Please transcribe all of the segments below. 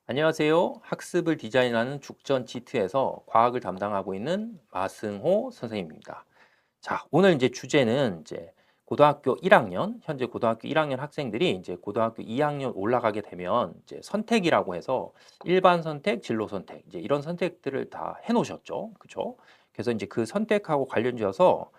안녕하세요. 학습을 디자인하는 죽전 치트에서 과학을 담당하고 있는 마승호 선생님입니다. 자, 오늘 이제 주제는 이제 고등학교 1학년, 현재 고등학교 1학년 학생들이 이제 고등학교 2학년 올라가게 되면 이제 선택이라고 해서 일반 선택, 진로 선택, 이제 이런 선택들을 다 해놓으셨죠. 그죠? 그래서 이제 그 선택하고 관련지어서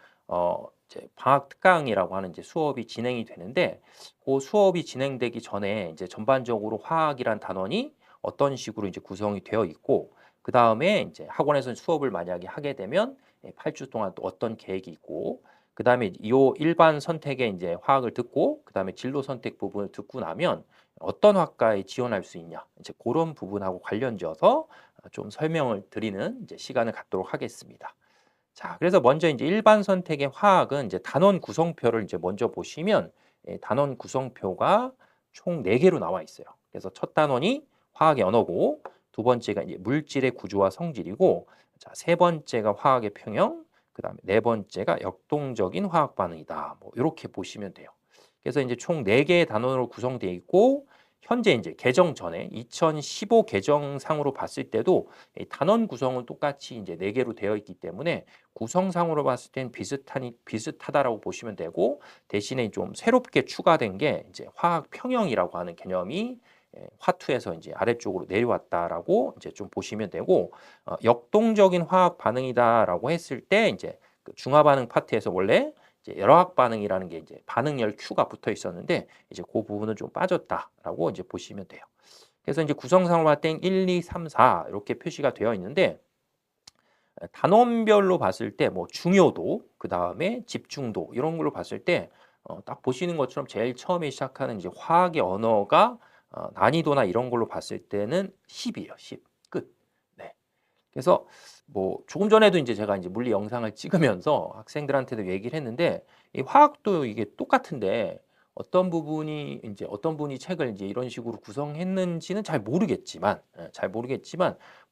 이제 방학 특강이라고 하는 이제 수업이 진행이 되는데 그 수업이 진행되기 전에 이제 전반적으로 화학이란 단원이 어떤 식으로 이제 구성이 되어 있고 그 다음에 이제 학원에서 수업을 만약에 하게 되면 8주 동안 또 어떤 계획이 있고 그다음에 이 일반 선택에 이제 화학을 듣고 그다음에 진로 선택 부분을 듣고 나면 어떤 학과에 지원할 수 있냐 이제 그런 부분하고 관련지어서 좀 설명을 드리는 이제 시간을 갖도록 하겠습니다. 자, 그래서 먼저 이제 일반 선택의 화학은 이제 단원 구성표를 이제 먼저 보시면 단원 구성표가 총 4개로 나와 있어요. 그래서 첫 단원이 화학의 언어고 두 번째가 이제 물질의 구조와 성질이고 자, 세 번째가 화학의 평형, 그다음에 네 번째가 역동적인 화학 반응이다. 뭐 이렇게 보시면 돼요. 그래서 이제 총 4개의 단원으로 구성되어 있고 현재 이제 개정 전에 2015 개정상으로 봤을 때도 이 단원 구성은 똑같이 이제 4개로 되어 있기 때문에 구성상으로 봤을 땐 비슷하다라고 보시면 되고 대신에 좀 새롭게 추가된 게 이제 화학 평형이라고 하는 개념이 화투에서 이제 아래쪽으로 내려왔다라고 이제 좀 보시면 되고 역동적인 화학 반응이다라고 했을 때 이제 그 중화 반응 파트에서 원래 이제 열화학 반응이라는 게 이제 반응열 Q가 붙어 있었는데 이제 그 부분은 좀 빠졌다라고 이제 보시면 돼요. 그래서 이제 구성상으로 봤을 땐 1, 2, 3, 4 이렇게 표시가 되어 있는데 단원별로 봤을 때 뭐 중요도, 그다음에 집중도 이런 걸로 봤을 때 딱 보시는 것처럼 제일 처음에 시작하는 이제 화학의 언어가 난이도나 이런 걸로 봤을 때는 10이에요. 10. 끝. 네. 그래서 뭐 조금 전에도 이제 제가 이제 물리 영상을 찍으면서 학생들한테도 얘기를 했는데 이 화학도 이게 똑같은데 어떤 부분이 이제 어떤 분이 책을 이제 이런 식으로 구성했는지는 잘 모르겠지만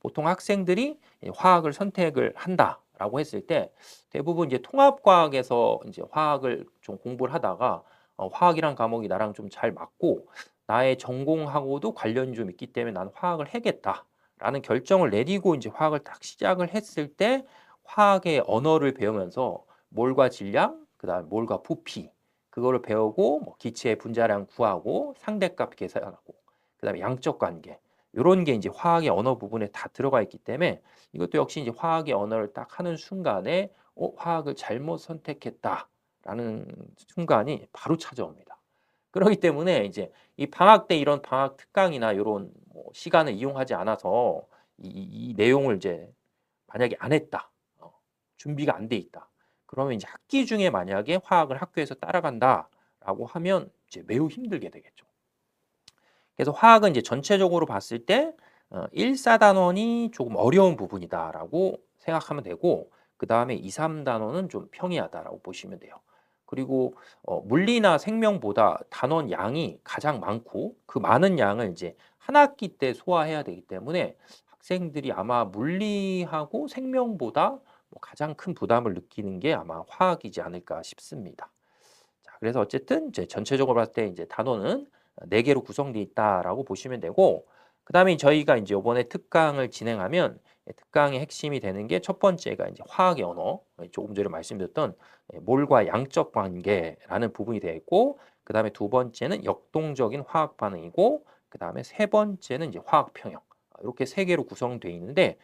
보통 학생들이 이 화학을 선택을 한다라고 했을 때 대부분 이제 통합과학에서 이제 화학을 좀 공부를 하다가 화학이란 과목이 나랑 좀 잘 맞고 나의 전공하고도 관련이 좀 있기 때문에 나는 화학을 해야겠다. 라는 결정을 내리고 이제 화학을 딱 시작을 했을 때 화학의 언어를 배우면서 몰과 질량, 그다음에 몰과 부피 그거를 배우고 뭐 기체의 분자량 구하고 상대값 계산하고 그다음에 양적 관계 요런 게 이제 화학의 언어 부분에 다 들어가 있기 때문에 이것도 역시 이제 화학의 언어를 딱 하는 순간에 화학을 잘못 선택했다라는 순간이 바로 찾아옵니다. 그렇기 때문에 이제 이 방학 때 이런 방학 특강이나 요런 뭐 시간을 이용하지 않아서 이 내용을 이제 만약에 안 했다. 준비가 안 돼 있다. 그러면 이제 학기 중에 만약에 화학을 학교에서 따라간다라고 하면 이제 매우 힘들게 되겠죠. 그래서 화학은 이제 전체적으로 봤을 때 1, 4단원이 조금 어려운 부분이다라고 생각하면 되고 그다음에 2, 3단원은 좀 평이하다라고 보시면 돼요. 그리고 물리나 생명보다 단원 양이 가장 많고 그 많은 양을 이제 한 학기 때 소화해야 되기 때문에 학생들이 아마 물리하고 생명보다 뭐 가장 큰 부담을 느끼는 게 아마 화학이지 않을까 싶습니다. 자, 그래서 어쨌든 이제 전체적으로 봤을 때 이제 단원은 4개로 구성되어 있다라고 보시면 되고 그다음에 저희가 이제 이번에 특강을 진행하면 특강의 핵심이 되는 게 첫 번째가 이제 화학의 언어, 조금 전에 말씀드렸던 몰과 양적 관계라는 부분이 되어 있고 그다음에 두 번째는 역동적인 화학 반응이고 그다음에 세 번째는 이제 화학 평형. 이렇게 3개로 구성되어 있는데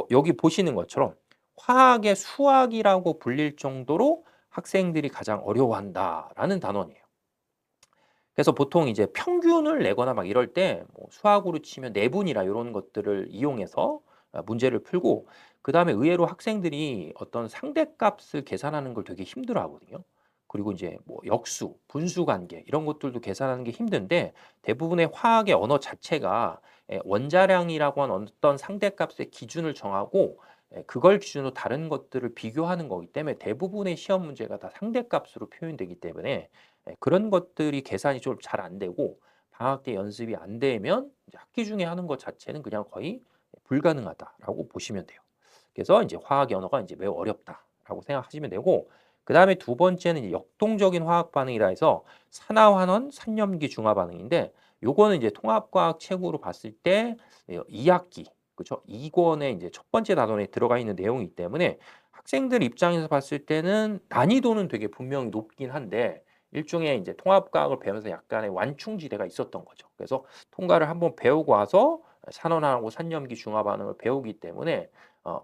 여기 보시는 것처럼 화학의 수학이라고 불릴 정도로 학생들이 가장 어려워한다라는 단원이에요. 그래서 보통 이제 평균을 내거나 막 이럴 때뭐 수학으로 치면 내분이나 이런 것들을 이용해서 문제를 풀고 그다음에 의외로 학생들이 어떤 상대값을 계산하는 걸 되게 힘들어하거든요. 그리고 이제 뭐 역수, 분수 관계 이런 것들도 계산하는 게 힘든데 대부분의 화학의 언어 자체가 원자량이라고 하는 어떤 상대값의 기준을 정하고 그걸 기준으로 다른 것들을 비교하는 거기 때문에 대부분의 시험 문제가 다 상대값으로 표현되기 때문에 그런 것들이 계산이 좀 잘 안 되고 방학 때 연습이 안 되면 이제 학기 중에 하는 것 자체는 그냥 거의 불가능하다라고 보시면 돼요. 그래서 이제 화학의 언어가 이제 매우 어렵다라고 생각하시면 되고 그다음에 두 번째는 이제 역동적인 화학 반응이라 해서 산화환원, 산염기 중화 반응인데 요거는 이제 통합과학 책으로 봤을 때 2학기 그죠? 2권의 이제 첫 번째 단원에 들어가 있는 내용이기 때문에 학생들 입장에서 봤을 때는 난이도는 되게 분명히 높긴 한데 일종의 이제 통합과학을 배우면서 약간의 완충지대가 있었던 거죠. 그래서 통과를 한번 배우고 와서 산원하고 산염기 중화 반응을 배우기 때문에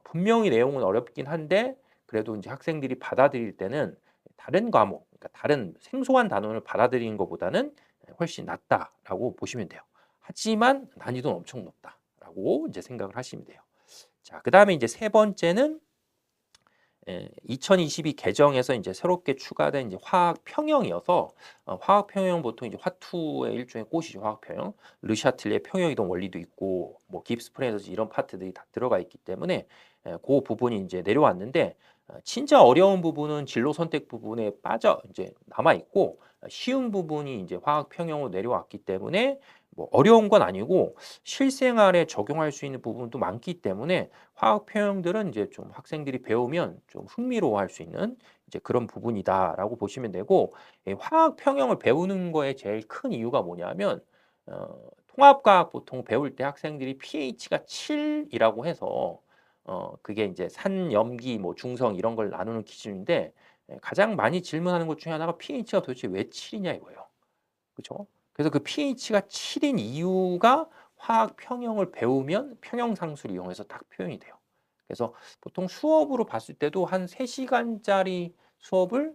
분명히 내용은 어렵긴 한데 그래도 이제 학생들이 받아들일 때는 다른 과목, 그러니까 다른 생소한 단원을 받아들이는 것보다는 훨씬 낫다라고 보시면 돼요. 하지만 난이도는 엄청 높다라고 이제 생각을 하시면 돼요. 자, 그다음에 이제 세 번째는 2022 개정에서 이제 새롭게 추가된 이제 화학 평형이어서 화학 평형 보통 이제 화투의 일종의 꽃이죠. 화학 평형. 르샤틀리의 평형 이동 원리도 있고 뭐 깁스 프레너지 이런 파트들이 다 들어가 있기 때문에 그 부분이 이제 내려왔는데 진짜 어려운 부분은 진로 선택 부분에 빠져 이제 남아 있고 쉬운 부분이 이제 화학 평형으로 내려왔기 때문에 뭐 어려운 건 아니고 실생활에 적용할 수 있는 부분도 많기 때문에 화학 표현들은 이제 좀 학생들이 배우면 좀 흥미로워할 수 있는 이제 그런 부분이다라고 보시면 되고 화학 평형을 배우는 거에 제일 큰 이유가 뭐냐면 통합과학 보통 배울 때 학생들이 pH가 7이라고 해서 그게 이제 산, 염기, 뭐 중성 이런 걸 나누는 기준인데 가장 많이 질문하는 것 중에 하나가 pH가 도대체 왜 7이냐 이거예요. 그렇죠? 그래서 그 pH가 7인 이유가 화학 평형을 배우면 평형상수를 이용해서 딱 표현이 돼요. 그래서 보통 수업으로 봤을 때도 한 3시간짜리 수업을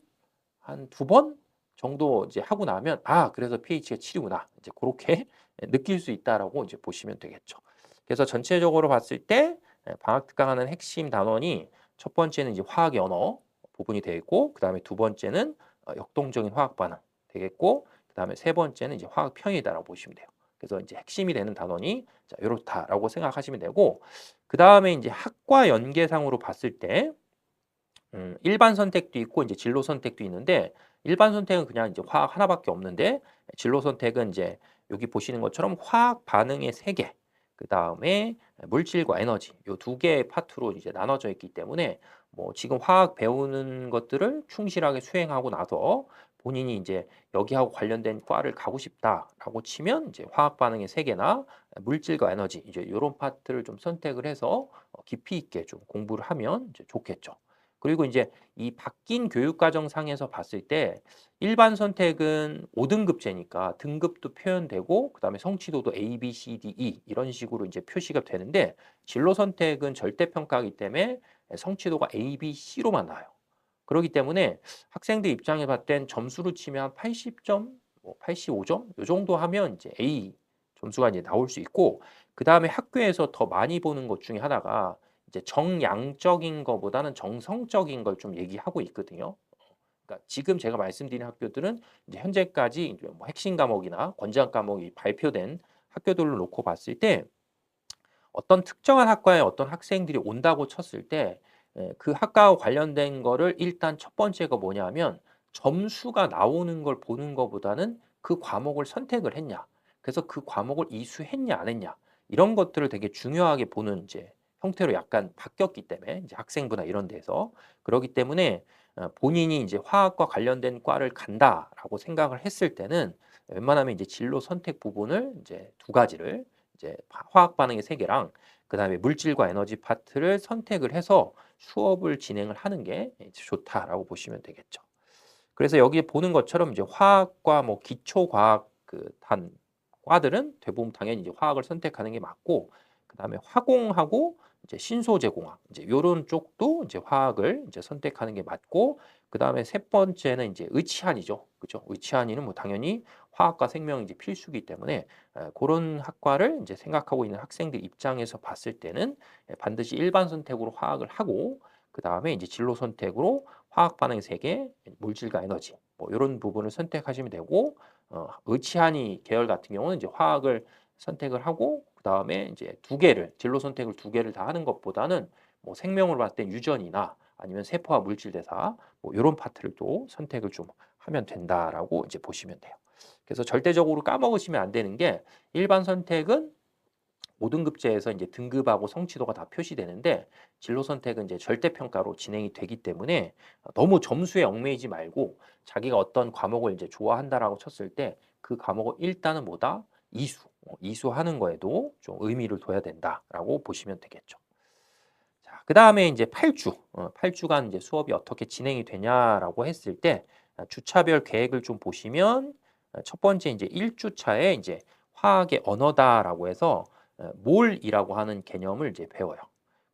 한 2번 정도 이제 하고 나면 그래서 pH가 7이구나. 이제 그렇게 느낄 수 있다라고 이제 보시면 되겠죠. 그래서 전체적으로 봤을 때 방학 특강하는 핵심 단원이 첫 번째는 이제 화학의 언어 부분이 되어 있고 그다음에 두 번째는 역동적인 화학 반응 되겠고 그다음에 세 번째는 이제 화학 평이다라고 보시면 돼요. 그래서 이제 핵심이 되는 단원이 자, 이렇다라고 생각하시면 되고 그다음에 이제 학과 연계상으로 봤을 때 일반 선택도 있고 이제 진로 선택도 있는데 일반 선택은 그냥 이제 화학 하나밖에 없는데 진로 선택은 이제 여기 보시는 것처럼 화학 반응의 세 개, 그다음에 물질과 에너지 요 두 개의 파트로 이제 나눠져 있기 때문에 뭐 지금 화학 배우는 것들을 충실하게 수행하고 나서 본인이 이제 여기하고 관련된 과를 가고 싶다라고 치면 이제 화학 반응의 세 개나 물질과 에너지 이제 이런 파트를 좀 선택을 해서 깊이 있게 좀 공부를 하면 이제 좋겠죠. 그리고 이제 이 바뀐 교육과정상에서 봤을 때 일반 선택은 5등급제니까 등급도 표현되고 그다음에 성취도도 A, B, C, D, E 이런 식으로 이제 표시가 되는데 진로 선택은 절대평가이기 때문에 성취도가 A, B, C로만 나와요. 그렇기 때문에 학생들 입장에 봤을 땐 점수로 치면 80점, 뭐 85점 요 정도 하면 이제 A 점수가 이제 나올 수 있고 그다음에 학교에서 더 많이 보는 것 중에 하나가 이제 정량적인 거보다는 정성적인 걸 좀 얘기하고 있거든요. 그러니까 지금 제가 말씀드린 학교들은 이제 현재까지 이제 뭐 핵심 과목이나 권장 과목이 발표된 학교들로 놓고 봤을 때 어떤 특정한 학과에 어떤 학생들이 온다고 쳤을 때 그 학과와 관련된 거를 일단 첫 번째가 뭐냐면 점수가 나오는 걸 보는 것보다는 그 과목을 선택을 했냐. 그래서 그 과목을 이수했냐 안 했냐. 이런 것들을 되게 중요하게 보는 이제 형태로 약간 바뀌었기 때문에 이제 학생부나 이런 데서 그러기 때문에 본인이 이제 화학과 관련된 과를 간다라고 생각을 했을 때는 웬만하면 이제 진로 선택 부분을 이제 두 가지를 이제 화학 반응의 세 개랑 그다음에 물질과 에너지 파트를 선택을 해서 수업을 진행을 하는 게 좋다라고 보시면 되겠죠. 그래서 여기 보는 것처럼 이제 화학과 뭐 기초 과학 그 단 과들은 대부분 당연히 이제 화학을 선택하는 게 맞고 그다음에 화공하고 이제 신소재공학 이제 요런 쪽도 이제 화학을 이제 선택하는 게 맞고 그다음에 세 번째는 이제 의치안이죠. 그죠? 의치안이는 뭐 당연히 화학과 생명이 이제 필수기 때문에 그런 학과를 이제 생각하고 있는 학생들 입장에서 봤을 때는 반드시 일반 선택으로 화학을 하고 그다음에 이제 진로 선택으로 화학 반응 세계, 물질과 에너지 뭐 이런 부분을 선택하시면 되고 의치하니 계열 같은 경우는 이제 화학을 선택을 하고 그다음에 이제 두 개를 진로 선택을 두 개를 다 하는 것보다는 뭐 생명으로 봤을 때 유전이나 아니면 세포와 물질 대사 뭐 이런 파트를 또 선택을 좀 하면 된다라고 이제 보시면 돼요. 그래서 절대적으로 까먹으시면 안 되는 게 일반 선택은 5등급제에서 이제 등급하고 성취도가 다 표시되는데 진로 선택은 이제 절대평가로 진행이 되기 때문에 너무 점수에 얽매이지 말고 자기가 어떤 과목을 이제 좋아한다라고 쳤을 때 그 과목을 일단은 뭐다? 이수, 이수하는 거에도 좀 의미를 둬야 된다라고 보시면 되겠죠. 자, 그다음에 이제 8주, 8주간 이제 수업이 어떻게 진행이 되냐라고 했을 때 주차별 계획을 좀 보시면 첫 번째 이제 1주차에 이제 화학의 언어다라고 해서 몰이라고 하는 개념을 이제 배워요.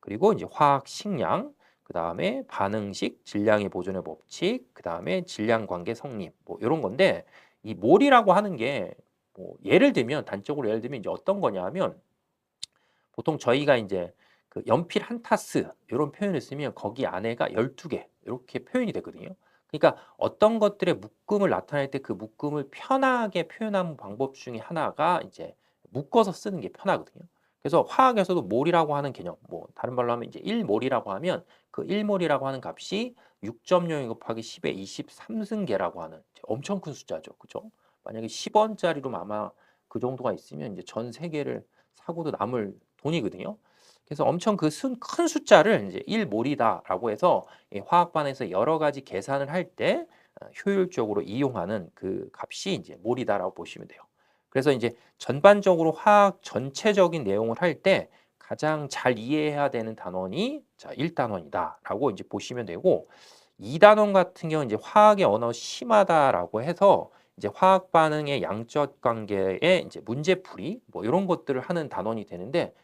그리고 이제 화학 식량, 그다음에 반응식, 질량의 보존의 법칙, 그다음에 질량 관계 성립 뭐 이런 건데 이 몰이라고 하는 게 뭐 예를 들면 단적으로 예를 들면 이제 어떤 거냐면 보통 저희가 이제 그 연필 한 타스 이런 표현을 쓰면 거기 안에가 12개 이렇게 표현이 되거든요. 그러니까 어떤 것들의 묶음을 나타낼 때 그 묶음을 편하게 표현하는 방법 중에 하나가 이제 묶어서 쓰는 게 편하거든요. 그래서 화학에서도 몰이라고 하는 개념, 뭐 다른 말로 하면 이제 1몰이라고 하면 그 1몰이라고 하는 값이 6.02 곱하기 10의 23승계라고 하는 엄청 큰 숫자죠. 그죠? 만약에 10원짜리로 아마 그 정도가 있으면 이제 전 세계를 사고도 남을 돈이거든요. 그래서 엄청 그 큰 숫자를 이제 1몰이다라고 해서 화학반에서 여러 가지 계산을 할 때 효율적으로 이용하는 그 값이 이제 몰이다라고 보시면 돼요. 그래서 이제 전반적으로 화학 전체적인 내용을 할 때 가장 잘 이해해야 되는 단원이 자, 1단원이다라고 이제 보시면 되고 2단원 같은 경우는 이제 화학의 언어 심하다라고 해서 이제 화학 반응의 양적 관계의 이제 문제풀이 뭐 이런 것들을 하는 단원이 되는데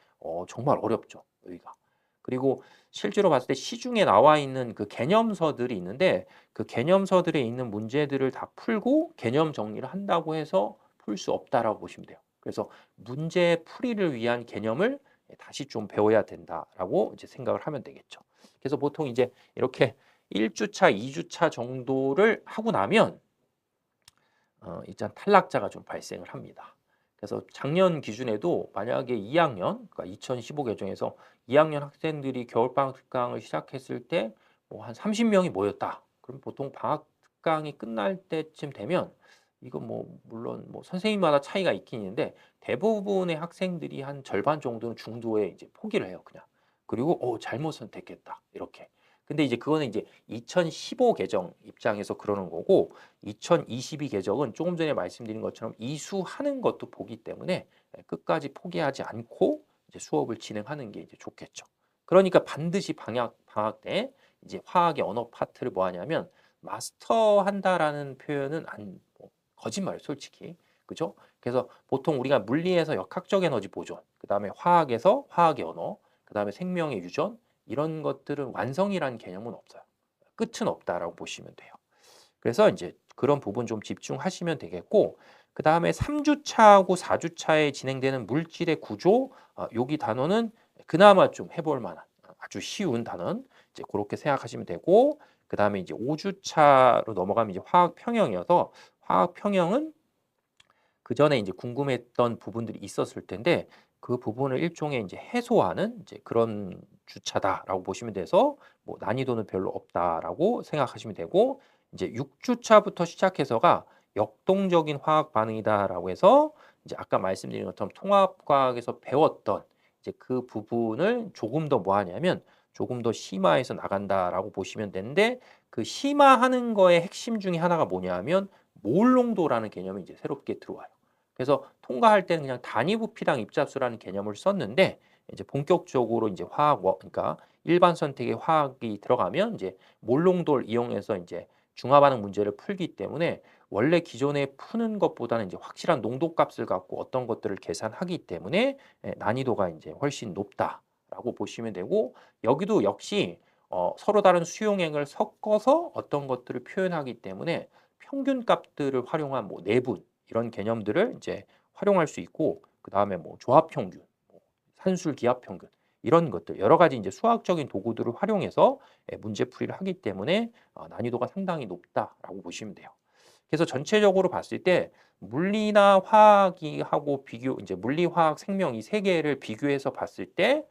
정말 어렵죠, 여기가. 그리고 실제로 봤을 때 시중에 나와 있는 그 개념서들이 있는데 그 개념서들에 있는 문제들을 다 풀고 개념 정리를 한다고 해서 풀 수 없다라고 보시면 돼요. 그래서 문제 풀이를 위한 개념을 다시 좀 배워야 된다라고 이제 생각을 하면 되겠죠. 그래서 보통 이제 이렇게 1주차, 2주차 정도를 하고 나면 일단 탈락자가 좀 발생을 합니다. 그래서 작년 기준에도 만약에 2학년, 그러니까 2015 개정에서 2학년 학생들이 겨울방학 특강을 시작했을 때 뭐 한 30명이 모였다. 그럼 보통 방학 특강이 끝날 때쯤 되면 이건 뭐 물론 뭐 선생님마다 차이가 있긴 있는데 대부분의 학생들이 한 절반 정도는 중도에 이제 포기를 해요, 그냥. 그리고 잘못 선택했다. 이렇게. 근데 이제 그거는 이제 2015 개정 입장에서 그러는 거고 2022 개정은 조금 전에 말씀드린 것처럼 이수하는 것도 보기 때문에 끝까지 포기하지 않고 이제 수업을 진행하는 게 이제 좋겠죠. 그러니까 반드시 방학 때 이제 화학의 언어 파트를 뭐 하냐면 마스터한다라는 표현은 거짓말이에요, 솔직히. 그죠? 그래서 보통 우리가 물리에서 역학적 에너지 보존, 그다음에 화학에서 화학의 언어, 그다음에 생명의 유전 이런 것들은 완성이라는 개념은 없어요. 끝은 없다라고 보시면 돼요. 그래서 이제 그런 부분 좀 집중하시면 되겠고 그다음에 3주차하고 4주차에 진행되는 물질의 구조 여기 단어는 그나마 좀 해볼 만한 아주 쉬운 단원 이제 그렇게 생각하시면 되고 그다음에 이제 5주차로 넘어가면 이제 화학 평형이어서 화학 평형은 그 전에 이제 궁금했던 부분들이 있었을 텐데 그 부분을 일종의 이제 해소하는 이제 그런 주차다라고 보시면 돼서 뭐 난이도는 별로 없다라고 생각하시면 되고 이제 6주차부터 시작해서가 역동적인 화학 반응이다라고 해서 이제 아까 말씀드린 것처럼 통합과학에서 배웠던 이제 그 부분을 조금 더 뭐 하냐면 조금 더 심화해서 나간다라고 보시면 되는데 그 심화하는 거의 핵심 중에 하나가 뭐냐면 몰농도라는 개념이 이제 새롭게 들어와요. 그래서 통과할 때는 그냥 단위 부피당 입자수라는 개념을 썼는데 이제 본격적으로 이제 그러니까 일반 선택의 화학이 들어가면 이제 몰농도를 이용해서 이제 중화 반응 문제를 풀기 때문에 원래 기존에 푸는 것보다는 이제 확실한 농도 값을 갖고 어떤 것들을 계산하기 때문에 난이도가 이제 훨씬 높다라고 보시면 되고 여기도 역시 서로 다른 수용액을 섞어서 어떤 것들을 표현하기 때문에 평균 값들을 활용한 뭐 내분 이런 개념들을 이제 활용할 수 있고 그다음에 뭐 조합 평균, 뭐 산술 기압 평균 이런 것들 여러 가지 이제 수학적인 도구들을 활용해서 문제 풀이를 하기 때문에 난이도가 상당히 높다라고 보시면 돼요. 그래서 전체적으로 봤을 때 물리나 화학이 하고 비교 이제 물리, 화학, 생명 이 세 개를 비교해서 봤을 때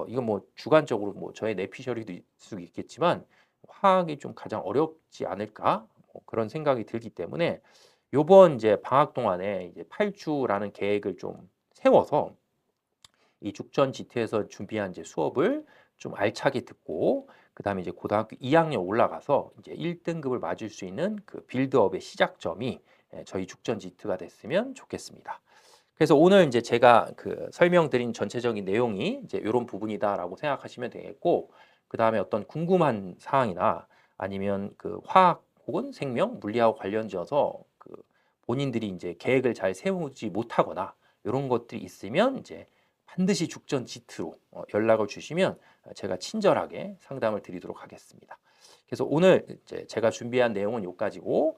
이건 뭐 주관적으로 뭐 저의 내피셜이 있을 수 있겠지만 화학이 좀 가장 어렵지 않을까 뭐 그런 생각이 들기 때문에 요번 이제 방학 동안에 이제 8주라는 계획을 좀 세워서 이 죽전 GT에서 준비한 이제 수업을 좀 알차게 듣고 그다음에 이제 고등학교 2학년 올라가서 이제 1등급을 맞을 수 있는 그 빌드업의 시작점이 저희 죽전 GT가 됐으면 좋겠습니다. 그래서 오늘 이제 제가 그 설명드린 전체적인 내용이 이제 이런 부분이다라고 생각하시면 되겠고, 그 다음에 어떤 궁금한 사항이나 아니면 그 화학 혹은 생명, 물리하고 관련지어서 그 본인들이 이제 계획을 잘 세우지 못하거나 이런 것들이 있으면 이제 반드시 죽전 지트로 연락을 주시면 제가 친절하게 상담을 드리도록 하겠습니다. 그래서 오늘 이제 제가 준비한 내용은 여기까지고,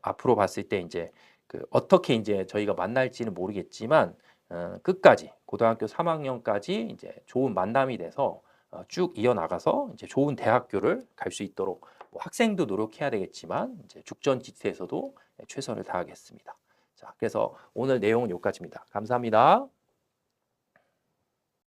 앞으로 봤을 때 이제 그 어떻게 이제 저희가 만날지는 모르겠지만 끝까지 고등학교 3학년까지 이제 좋은 만남이 돼서 쭉 이어나가서 이제 좋은 대학교를 갈 수 있도록 뭐 학생도 노력해야 되겠지만 이제 죽전 지트에서도 최선을 다하겠습니다. 자, 그래서 오늘 내용은 여기까지입니다. 감사합니다.